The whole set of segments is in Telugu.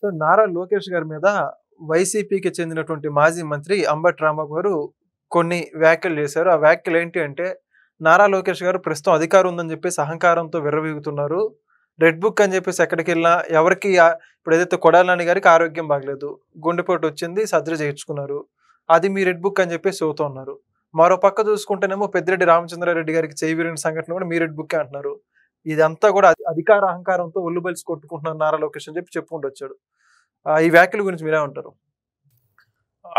సో, నారా లోకేష్ గారి మీద వైసీపీకి చెందినటువంటి మాజీ మంత్రి అంబటి రాంబాబు గారు కొన్ని వ్యాఖ్యలు చేశారు. ఆ వ్యాఖ్యలేంటి అంటే, నారా లోకేష్ గారు ప్రస్తుతం అధికారం ఉందని చెప్పేసి అహంకారంతో విర్రవీగుతున్నారు. రెడ్ బుక్ అని చెప్పేసి ఎక్కడికెళ్ళినా ఎవరికీ ఇప్పుడేదైతే కొడాలి నాని గారికి ఆరోగ్యం బాగలేదు. గుండెపోటొచ్చింది, సర్జరీ చేయించుకున్నారు. అది మీ రెడ్ బుక్ అని చెప్పేసి చెబుతూ ఉన్నారు. మరో పక్క చూసుకుంటేనేమో పెద్దిరెడ్డి రామచంద్రారెడ్డి గారికి చెయ్యి విరిగిన సంఘటన కూడా మీ రెడ్ బుక్కే అంటున్నారు. ఇదంతా కూడా అధికార అహంకారంతో ఒళ్ళు బలిసి కొట్టుకుంటున్నారు నారా లోకేష్ అని చెప్పి చెప్పుకుంటూ వచ్చాడు. ఈ వ్యాఖ్యల గురించి మీరేమంటారు?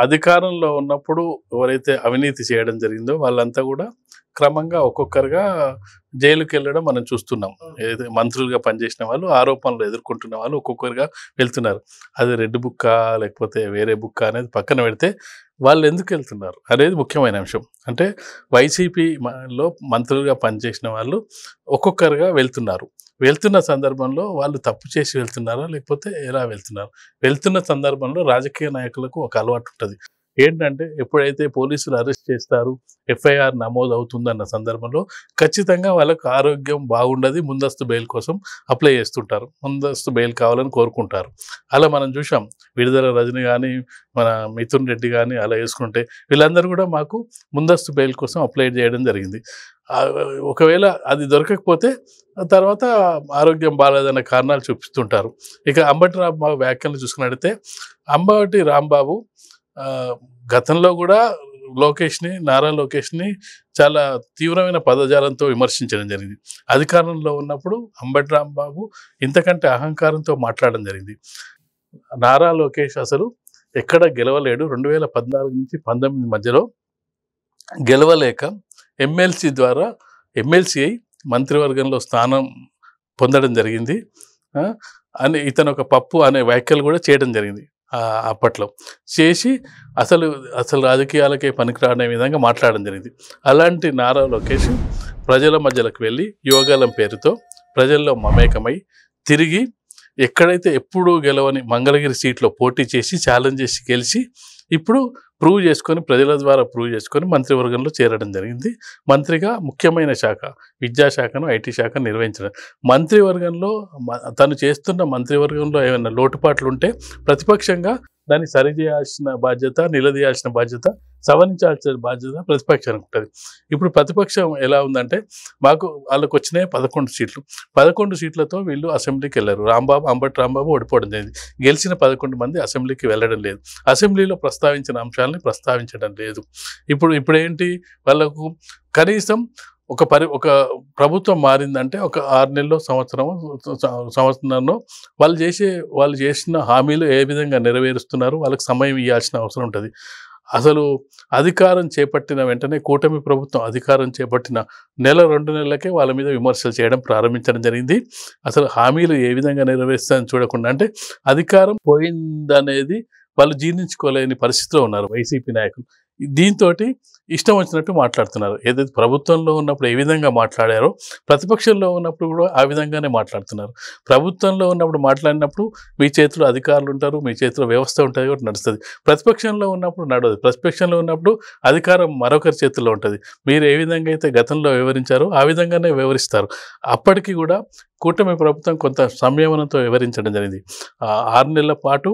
అధికారంలో ఉన్నప్పుడు ఎవరైతే అవినీతి చేయడం జరిగిందో వాళ్ళంతా కూడా క్రమంగా ఒక్కొక్కరుగా జైలుకి వెళ్ళడం మనం చూస్తున్నాం. ఏదైతే మంత్రులుగా పనిచేసిన వాళ్ళు ఆరోపణలు ఎదుర్కొంటున్న వాళ్ళు ఒక్కొక్కరుగా వెళ్తున్నారు. అది రెడ్ బుక్కా లేకపోతే వేరే బుక్కా అనేది పక్కన పెడితే వాళ్ళు ఎందుకు వెళ్తున్నారు అనేది ముఖ్యమైన అంశం. అంటే వైసీపీలో మంత్రులుగా పనిచేసిన వాళ్ళు ఒక్కొక్కరుగా వెళ్తున్నారు. వెళ్తున్న సందర్భంలో వాళ్ళు తప్పు చేసి వెళ్తున్నారా లేకపోతే ఎలా వెళ్తున్నారు? వెళ్తున్న సందర్భంలో రాజకీయ నాయకులకు ఒక అలవాటు ఉంటుంది. ఏంటంటే ఎప్పుడైతే పోలీసులు అరెస్ట్ చేస్తారు, ఎఫ్ఐఆర్ నమోదు అవుతుందన్న సందర్భంలో ఖచ్చితంగా వాళ్ళకు ఆరోగ్యం బాగుండదు, ముందస్తు బెయిల్ కోసం అప్లై చేస్తుంటారు, ముందస్తు బెయిల్ కావాలని కోరుకుంటారు. అలా మనం చూసాం. విడుదల రజని కానీ మన మిథున్ రెడ్డి కానీ అలా వేసుకుంటే వీళ్ళందరూ కూడా మాకు ముందస్తు బెయిల్ కోసం అప్లై చేయడం జరిగింది. ఒకవేళ అది దొరకకపోతే తర్వాత ఆరోగ్యం బాగాలేదన్న కారణాలు చూపిస్తుంటారు. ఇక అంబటి రాంబాబు వ్యాఖ్యలు చూసుకున్నట్టయితే అంబటి రాంబాబు గతంలో కూడా నారా లోకేష్ని చాలా తీవ్రమైన పదజాలంతో విమర్శించడం జరిగింది. అధికారంలో ఉన్నప్పుడు అంబటి రాంబాబు ఇంతకంటే అహంకారంతో మాట్లాడడం జరిగింది. నారా లోకేష్ అసలు ఎక్కడ గెలవలేడు. 2014 నుంచి 19 మధ్యలో గెలవలేక ఎమ్మెల్సీ అయి మంత్రివర్గంలో స్థానం పొందడం జరిగింది అని ఇతను ఒక పప్పు అనే వ్యాఖ్యలు కూడా చేయడం జరిగింది. అప్పట్లో చేసి అసలు రాజకీయాలకే పనికిరాని విధంగా మాట్లాడడం జరిగింది. అలాంటి నారా లోకేష్ ప్రజల మధ్యలోకి వెళ్ళి యోగాలం పేరుతో ప్రజల్లో మమేకమై తిరిగి ఎక్కడైతే ఎప్పుడూ గెలవని మంగళగిరి సీట్లో పోటీ చేసి ఛాలెంజ్ చేసి గెలిచి ఇప్పుడు ప్రజల ద్వారా ప్రూవ్ చేసుకొని మంత్రివర్గంలో చేరడం జరిగింది. మంత్రిగా ముఖ్యమైన శాఖ విద్యాశాఖను, ఐటీ శాఖను నిర్వహించడం. మంత్రివర్గంలో తను చేస్తున్న మంత్రివర్గంలో ఏమైనా లోటుపాట్లు ఉంటే ప్రతిపక్షంగా దాన్ని సరిచేయాల్సిన బాధ్యత, నిలదీయాల్సిన బాధ్యత, సవరించాల్సిన బాధ్యత ప్రతిపక్షానికి ఉంటుంది. ఇప్పుడు ప్రతిపక్షం ఎలా ఉందంటే వాళ్ళకు వచ్చినాయి 11 సీట్లు. 11 సీట్లతో వీళ్ళు అసెంబ్లీకి వెళ్ళారు. అంబటి రాంబాబు ఓడిపోవడం జరిగింది. గెలిచిన 11 మంది అసెంబ్లీకి వెళ్ళడం లేదు. అసెంబ్లీలో ప్రస్తావించిన అంశాలని ప్రస్తావించడం లేదు. ఇప్పుడు ఏంటి వాళ్ళకు కనీసం ఒక ప్రభుత్వం మారిందంటే ఒక 6 నెలలో సంవత్సరంలో వాళ్ళు చేసిన హామీలు ఏ విధంగా నెరవేరుస్తున్నారు, వాళ్ళకి సమయం ఇవ్వాల్సిన అవసరం ఉంటుంది. అసలు అధికారం చేపట్టిన వెంటనే కూటమి ప్రభుత్వం అధికారం చేపట్టిన 1-2 నెలలకే వాళ్ళ మీద విమర్శలు చేయడం ప్రారంభించడం జరిగింది. అసలు హామీలు ఏ విధంగా నెరవేరుస్తారని చూడకుండా అంటే అధికారం పోయిందనేది వాళ్ళు జీర్ణించుకోలేని పరిస్థితిలో ఉన్నారు వైసీపీ నాయకులు. దీంతో ఇష్టం వచ్చినట్టు మాట్లాడుతున్నారు. ఏదైతే ప్రభుత్వంలో ఉన్నప్పుడు ఏ విధంగా మాట్లాడారో ప్రతిపక్షంలో ఉన్నప్పుడు కూడా ఆ విధంగానే మాట్లాడుతున్నారు. ప్రభుత్వంలో ఉన్నప్పుడు మాట్లాడినప్పుడు మీ చేతిలో అధికారులు ఉంటారు, మీ చేతిలో వ్యవస్థ ఉంటుంది కాబట్టి నడుస్తుంది. ప్రతిపక్షంలో ఉన్నప్పుడు నడవదు. ప్రతిపక్షంలో ఉన్నప్పుడు అధికారం మరొకరి చేతుల్లో ఉంటుంది. మీరు ఏ విధంగా అయితే గతంలో వివరించారో ఆ విధంగానే వివరిస్తారు. అప్పటికి కూడా కూటమి ప్రభుత్వం కొంత సంయమనంతో వివరించడం జరిగింది. 6 నెలల పాటు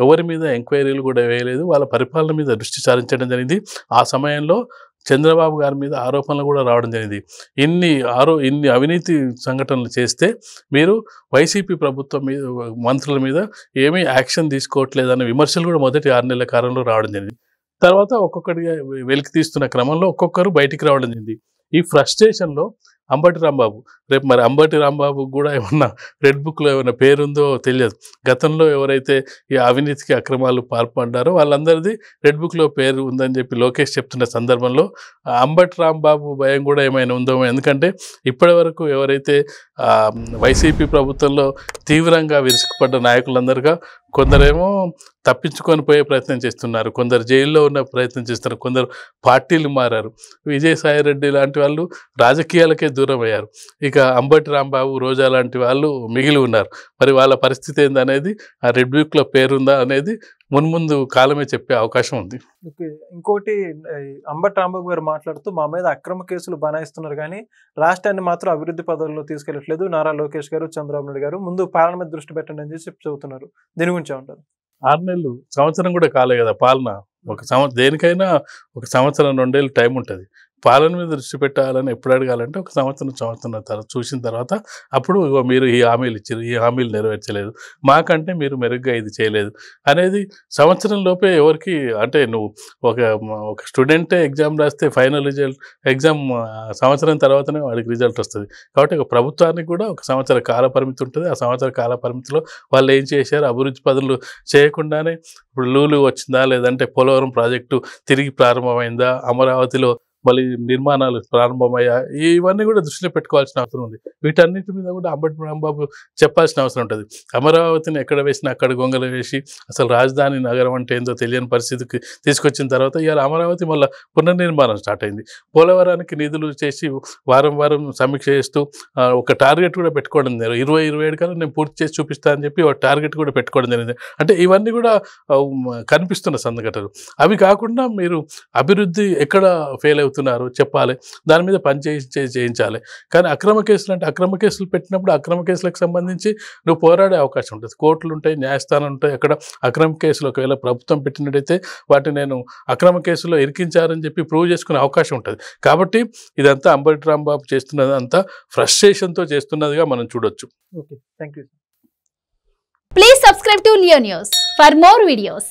ఎవరి మీద ఎంక్వైరీలు కూడా వేయలేదు. వాళ్ళ పరిపాలన మీద దృష్టి సారించడం జరిగింది. ఆ సమయంలో చంద్రబాబు గారి మీద ఆరోపణలు కూడా రావడం జరిగింది. ఇన్ని అవినీతి సంఘటనలు చేస్తే మీరు వైసీపీ ప్రభుత్వం మీద మంత్రుల మీద ఏమీ యాక్షన్ తీసుకోవట్లేదనే విమర్శలు కూడా మొదటి 6 నెలల కాలంలో రావడం జరిగింది. తర్వాత ఒక్కొక్కటిగా వెలికి తీస్తున్న క్రమంలో ఒక్కొక్కరు బయటికి రావడం జరిగింది. ఈ ఫ్రస్ట్రేషన్లో అంబటి రాంబాబు రేపు మరి అంబటి రాంబాబు కూడా ఏమన్నా రెడ్ బుక్లో ఏమైనా పేరుందో తెలియదు. గతంలో ఎవరైతే ఈ అవినీతికి అక్రమాలు పాల్పడ్డారో వాళ్ళందరిది రెడ్ బుక్లో పేరు ఉందని చెప్పి లోకేష్ చెప్తున్న సందర్భంలో అంబటి రాంబాబు భయం కూడా ఏమైనా ఉందో. ఎందుకంటే ఇప్పటి వరకు ఎవరైతే వైసీపీ ప్రభుత్వంలో తీవ్రంగా విరుచుకుపడ్డ నాయకులందరుగా కొందరేమో తప్పించుకొని పోయే ప్రయత్నం చేస్తున్నారు, కొందరు జైల్లో ఉన్న ప్రయత్నం చేస్తున్నారు, కొందరు పార్టీలు మారారు. విజయసాయి రెడ్డి లాంటి వాళ్ళు రాజకీయాలకే దూరం అయ్యారు. ఇక అంబటి రాంబాబు, రోజా లాంటి వాళ్ళు మిగిలి ఉన్నారు. మరి వాళ్ళ పరిస్థితి ఏందనేది, ఆ రెడ్ బుక్లో పేరుందా అనేది మున్ముందు కాలమే చెప్పే అవకాశం ఉంది. ఓకే. ఇంకోటి అంబటి రాంబాబు గారు మాట్లాడుతూ మా మీద అక్రమ కేసులు బనాయిస్తున్నారు కానీ రాష్ట్రాన్ని మాత్రం అభివృద్ధి పదవుల్లో తీసుకెళ్లట్లేదు నారా లోకేష్ గారు, చంద్రబాబు నాయుడు గారు. ముందు పాలన మీద దృష్టి పెట్టండి అని చెప్పి చెబుతున్నారు. దీని గురించి ఏమంటారు? 6 నెలలు, సంవత్సరం కూడా కాలే కదా పాలన. దేనికైనా ఒక సంవత్సరం 2 ఏళ్ళు టైం ఉంటుంది. పాలన మీద దృష్టి పెట్టాలని ఎప్పుడు అడగాలంటే ఒక సంవత్సరం తర్వాత చూసిన తర్వాత అప్పుడు మీరు ఈ హామీలు ఇచ్చారు, ఈ హామీలు నెరవేర్చలేదు, మాకంటే మీరు మెరుగ్గా ఇది చేయలేదు అనేది సంవత్సరం లోపే ఎవరికి అంటే నువ్వు ఒక స్టూడెంటే ఎగ్జామ్ రాస్తే ఫైనల్ రిజల్ట్ ఎగ్జామ్ సంవత్సరం తర్వాతనే వాడికి రిజల్ట్ వస్తుంది. కాబట్టి ఒక ప్రభుత్వానికి కూడా ఒక సంవత్సర కాల పరిమితి ఉంటుంది. ఆ సంవత్సర కాల పరిమితిలో వాళ్ళు ఏం చేశారు, అభివృద్ధి పనులు చేయకుండానే ఇప్పుడు లూలు వచ్చిందా, లేదంటే పోలవరం ప్రాజెక్టు తిరిగి ప్రారంభమైందా, అమరావతిలో మళ్ళీ నిర్మాణాలు ప్రారంభమయ్యా, ఇవన్నీ కూడా దృష్టిలో పెట్టుకోవాల్సిన అవసరం ఉంది. వీటన్నిటి మీద కూడా అంబటి రాంబాబు చెప్పాల్సిన అవసరం ఉంటుంది. అమరావతిని ఎక్కడ వేసినా అక్కడ గొంగలు వేసి అసలు రాజధాని నగరం అంటే ఏందో తెలియని పరిస్థితికి తీసుకొచ్చిన తర్వాత ఇవాళ అమరావతి మళ్ళీ పునర్నిర్మాణం స్టార్ట్ అయింది. పోలవరానికి నిధులు చేసి వారం సమీక్ష చేస్తూ ఒక టార్గెట్ కూడా పెట్టుకోవడం జరిగింది. 2027 కల్లా నేను పూర్తి చేసి చూపిస్తా అని చెప్పి ఒక టార్గెట్ కూడా పెట్టుకోవడం జరిగింది. అంటే ఇవన్నీ కూడా కనిపిస్తున్న సంఘటనలు. అవి కాకుండా మీరు అభివృద్ధి ఎక్కడ ఫెయిల్ అవుతున్నారు చెప్పాలి, దాని మీద పని చేయించాలి. కానీ అక్రమ కేసులు అంటే అక్రమ కేసులు పెట్టినప్పుడు అక్రమ కేసులకు సంబంధించి నువ్వు పోరాడే అవకాశం ఉంటుంది. కోర్టులు ఉంటాయి, న్యాయస్థానాలు ఉంటాయి. అక్కడ అక్రమ కేసులు ఒకవేళ ప్రభుత్వం పెట్టినట్టయితే వాటిని నేను అక్రమ కేసులో ఇరికించారని చెప్పి ప్రూవ్ చేసుకునే అవకాశం ఉంటుంది. కాబట్టి ఇదంతా అంబటి రాంబాబు చేస్తున్నది అంతా ఫ్రస్ట్రేషన్తో చేస్తున్నదిగా మనం చూడొచ్చు. Okay, thank you. Please subscribe to Leo News for more videos.